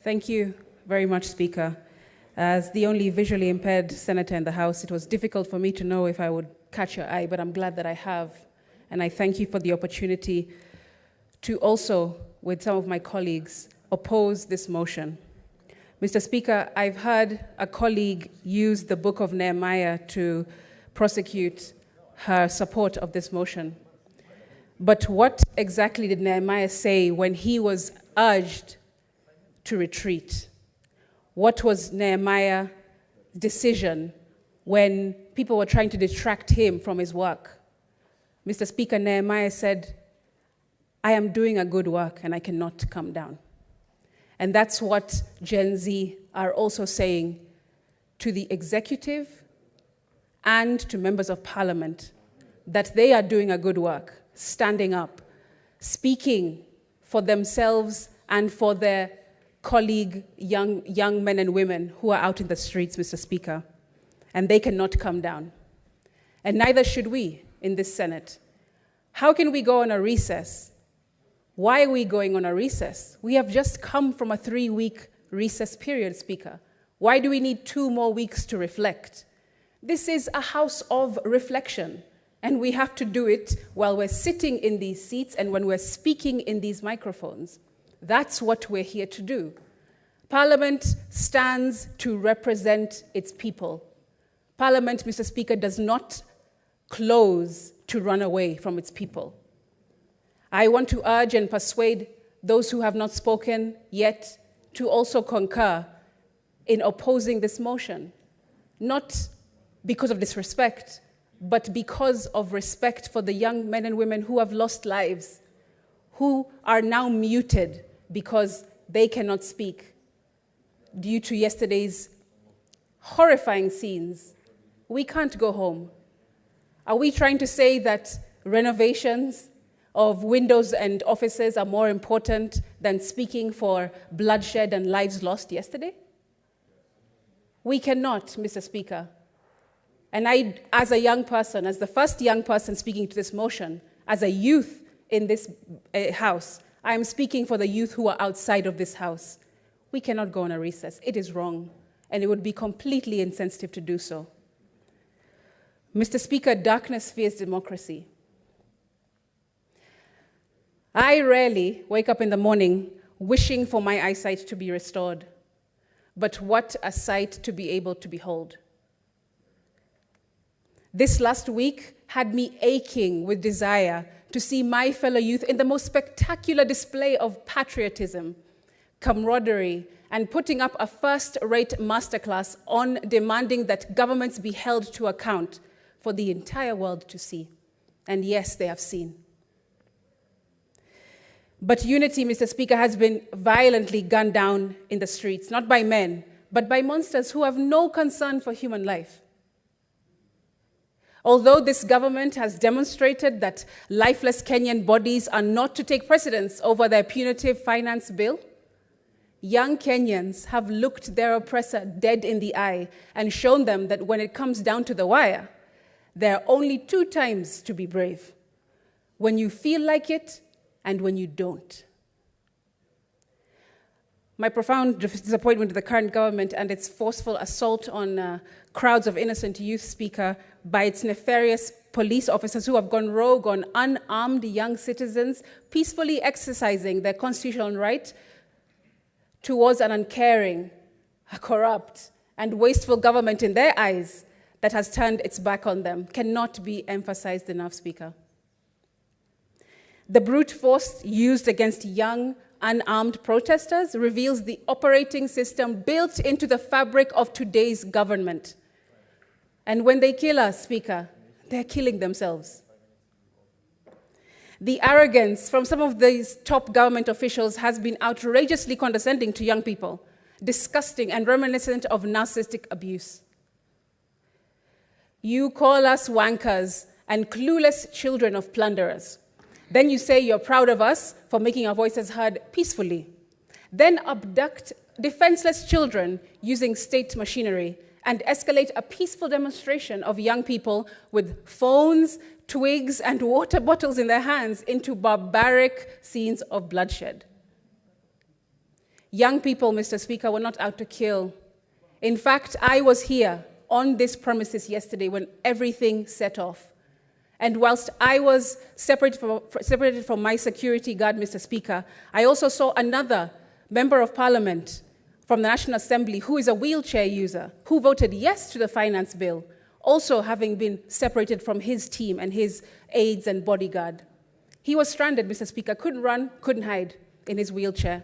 Thank you very much, Speaker. As the only visually impaired senator in the House, it was difficult for me to know if I would catch your eye, but I'm glad that I have. And I thank you for the opportunity to also, with some of my colleagues, oppose this motion. Mr. Speaker, I've heard a colleague use the book of Nehemiah to prosecute her support of this motion. But what exactly did Nehemiah say when he was urged to retreat? What was Nehemiah's decision when people were trying to distract him from his work? Mr. Speaker, Nehemiah said, I am doing a good work and I cannot come down. And that's what Gen Z are also saying to the executive and to members of parliament, that they are doing a good work, standing up, speaking for themselves and for their colleague young men and women who are out in the streets, Mr. Speaker, and they cannot come down. And neither should we in this Senate. How can we go on a recess? Why are we going on a recess? We have just come from a 3-week recess period, Speaker. Why do we need 2 more weeks to reflect? This is a house of reflection, and we have to do it while we're sitting in these seats and when we're speaking in these microphones. That's what we're here to do. Parliament stands to represent its people. Parliament, Mr. Speaker, does not close to run away from its people. I want to urge and persuade those who have not spoken yet to also concur in opposing this motion, not because of disrespect, but because of respect for the young men and women who have lost lives, who are now muted because they cannot speak due to yesterday's horrifying scenes. We can't go home. Are we trying to say that renovations of windows and offices are more important than speaking for bloodshed and lives lost yesterday? We cannot, Mr. Speaker. And I, as a young person, as the first young person speaking to this motion, as a youth in this House, I am speaking for the youth who are outside of this House. We cannot go on a recess. It is wrong, and it would be completely insensitive to do so. Mr. Speaker, darkness fears democracy. I rarely wake up in the morning wishing for my eyesight to be restored, but what a sight to be able to behold. This last week had me aching with desire to see my fellow youth in the most spectacular display of patriotism, camaraderie, and putting up a first-rate masterclass on demanding that governments be held to account for the entire world to see. And yes, they have seen. But unity, Mr. Speaker, has been violently gunned down in the streets, not by men, but by monsters who have no concern for human life. Although this government has demonstrated that lifeless Kenyan bodies are not to take precedence over their punitive finance bill, young Kenyans have looked their oppressor dead in the eye and shown them that when it comes down to the wire, there are only 2 times to be brave: when you feel like it and when you don't. My profound disappointment with the current government and its forceful assault on crowds of innocent youth, Speaker, by its nefarious police officers who have gone rogue on unarmed young citizens peacefully exercising their constitutional right towards an uncaring, a corrupt, and wasteful government in their eyes that has turned its back on them, cannot be emphasized enough, Speaker. The brute force used against young, unarmed protesters reveals the operating system built into the fabric of today's government. And when they kill us, Speaker, they're killing themselves. The arrogance from some of these top government officials has been outrageously condescending to young people, disgusting and reminiscent of narcissistic abuse. You call us wankers and clueless children of plunderers. Then you say you're proud of us for making our voices heard peacefully. Then abduct defenseless children using state machinery and escalate a peaceful demonstration of young people with phones, twigs, and water bottles in their hands into barbaric scenes of bloodshed. Young people, Mr. Speaker, were not out to kill. In fact, I was here on this premises yesterday when everything set off. And whilst I was separated from my security guard, Mr. Speaker, I also saw another member of parliament from the National Assembly who is a wheelchair user, who voted yes to the finance bill, also having been separated from his team and his aides and bodyguard. He was stranded, Mr. Speaker, couldn't run, couldn't hide in his wheelchair.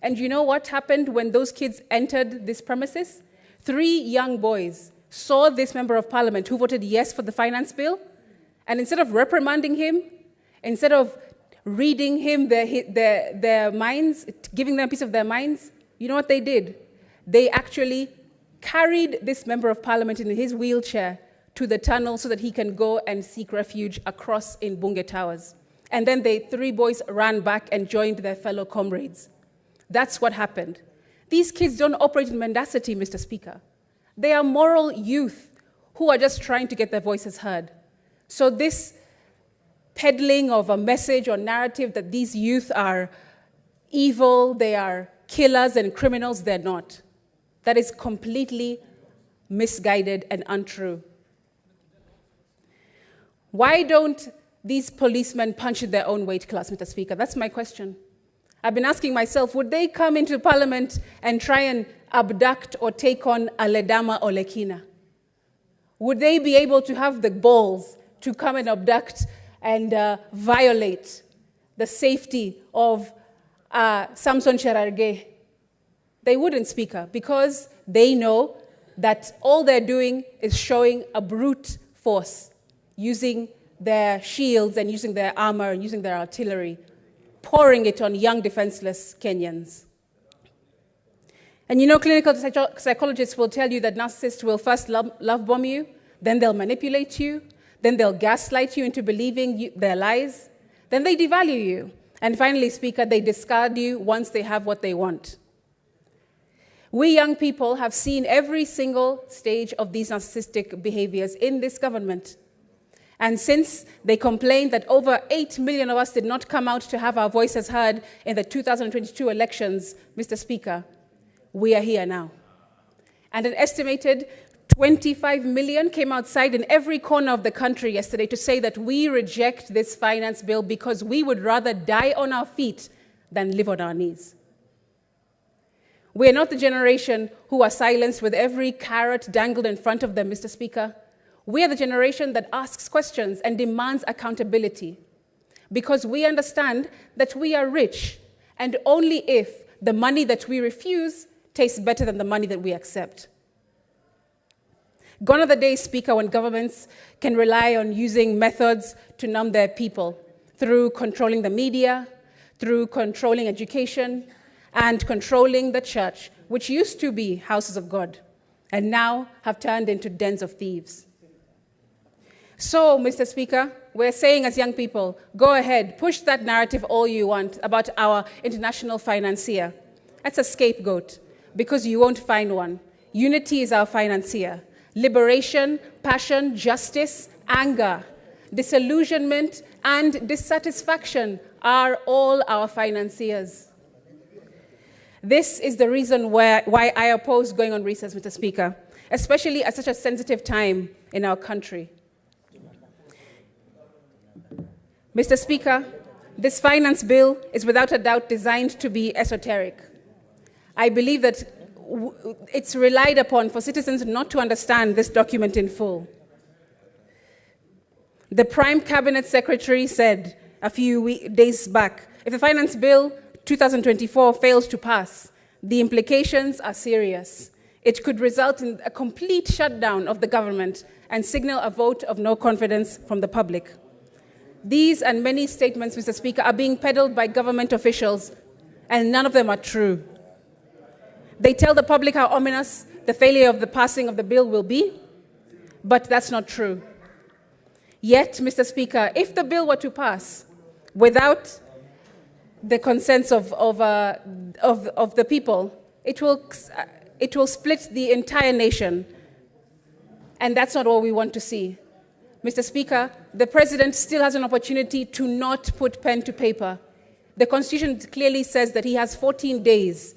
And you know what happened when those kids entered this premises? 3 young boys saw this member of parliament who voted yes for the finance bill, and instead of reprimanding him, instead of reading him their minds, giving them a piece of their minds, you know what they did? They actually carried this member of parliament in his wheelchair to the tunnel so that he can go and seek refuge across in Bunge Towers. And then the 3 boys ran back and joined their fellow comrades. That's what happened. These kids don't operate in mendacity, Mr. Speaker. They are moral youth who are just trying to get their voices heard. So this peddling of a message or narrative that these youth are evil, they are killers and criminals, they're not. That is completely misguided and untrue. Why don't these policemen punch in their own weight class, Mr. Speaker? That's my question. I've been asking myself, would they come into parliament and try and abduct or take on Aledama or Lekina? Would they be able to have the balls to come and abduct and violate the safety of Samson Cherargei? They wouldn't, Speaker, because they know that all they're doing is showing a brute force, using their shields and using their armor and using their artillery, pouring it on young defenseless Kenyans. And you know, clinical psychologists will tell you that narcissists will first love bomb you, then they'll manipulate you, then they'll gaslight you into believing their lies, then they devalue you, and finally, Speaker, they discard you once they have what they want. We young people have seen every single stage of these narcissistic behaviors in this government. And since they complained that over 8 million of us did not come out to have our voices heard in the 2022 elections, Mr. Speaker, we are here now. And an estimated 25 million came outside in every corner of the country yesterday to say that we reject this finance bill because we would rather die on our feet than live on our knees. We are not the generation who are silenced with every carrot dangled in front of them, Mr. Speaker. We are the generation that asks questions and demands accountability because we understand that we are rich, and only if the money that we refuse tastes better than the money that we accept. Gone are the days, Speaker, when governments can rely on using methods to numb their people through controlling the media, through controlling education, and controlling the church, which used to be houses of God, and now have turned into dens of thieves. So, Mr. Speaker, we're saying as young people, go ahead, push that narrative all you want about our international financier. That's a scapegoat, because you won't find one. Unity is our financier. Liberation, passion, justice, anger, disillusionment, and dissatisfaction are all our financiers. This is the reason why I oppose going on recess, Mr. Speaker, especially at such a sensitive time in our country. Mr. Speaker, this finance bill is without a doubt designed to be esoteric. I believe that it's relied upon for citizens not to understand this document in full. The Prime Cabinet Secretary said a few days back, if the Finance Bill 2024 fails to pass, the implications are serious. It could result in a complete shutdown of the government and signal a vote of no confidence from the public. These and many statements, Mr. Speaker, are being peddled by government officials, and none of them are true. They tell the public how ominous the failure of the passing of the bill will be, but that's not true. Yet, Mr. Speaker, if the bill were to pass without the consent of the people, it will split the entire nation, and that's not what we want to see. Mr. Speaker, the President still has an opportunity to not put pen to paper. The Constitution clearly says that he has 14 days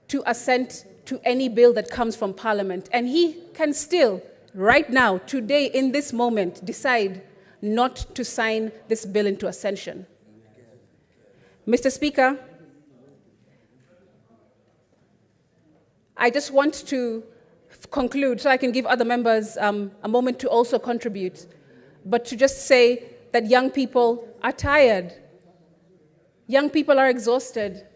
to assent to any bill that comes from Parliament. And he can still, right now, today, in this moment, decide not to sign this bill into ascension. Mr. Speaker, I just want to conclude so I can give other members a moment to also contribute, but to just say that young people are tired. Young people are exhausted.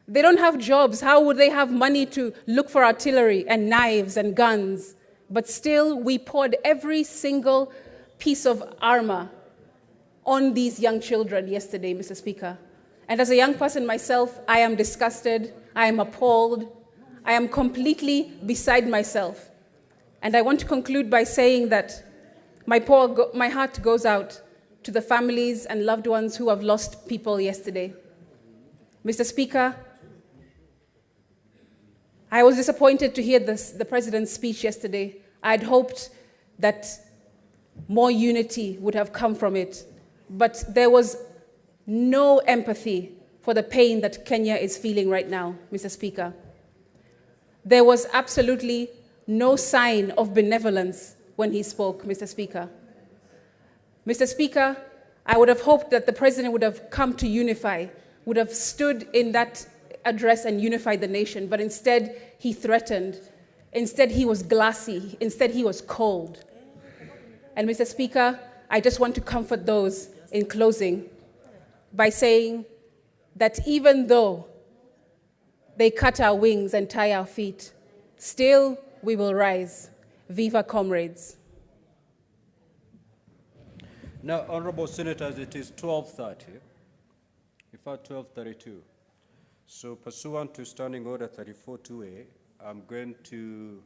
They don't have jobs. How would they have money to look for artillery and knives and guns? But still, we poured every single piece of armor on these young children yesterday, Mr. Speaker. And as a young person myself, I am disgusted, I am appalled, I am completely beside myself. And I want to conclude by saying that my heart goes out to the families and loved ones who have lost people yesterday. Mr. Speaker, I was disappointed to hear the President's speech yesterday. I had hoped that more unity would have come from it, but there was no empathy for the pain that Kenya is feeling right now, Mr. Speaker. There was absolutely no sign of benevolence when he spoke, Mr. Speaker. Mr. Speaker, I would have hoped that the President would have come to unify, would have stood in that address and unified the nation, but instead he threatened. Instead he was glassy. Instead he was cold. And Mr. Speaker, I just want to comfort those in closing by saying that even though they cut our wings and tie our feet, still we will rise. Viva, comrades. Now, Honorable Senators, it is 12:30, in fact 12:32. So pursuant to Standing Order 34-2A, I'm going to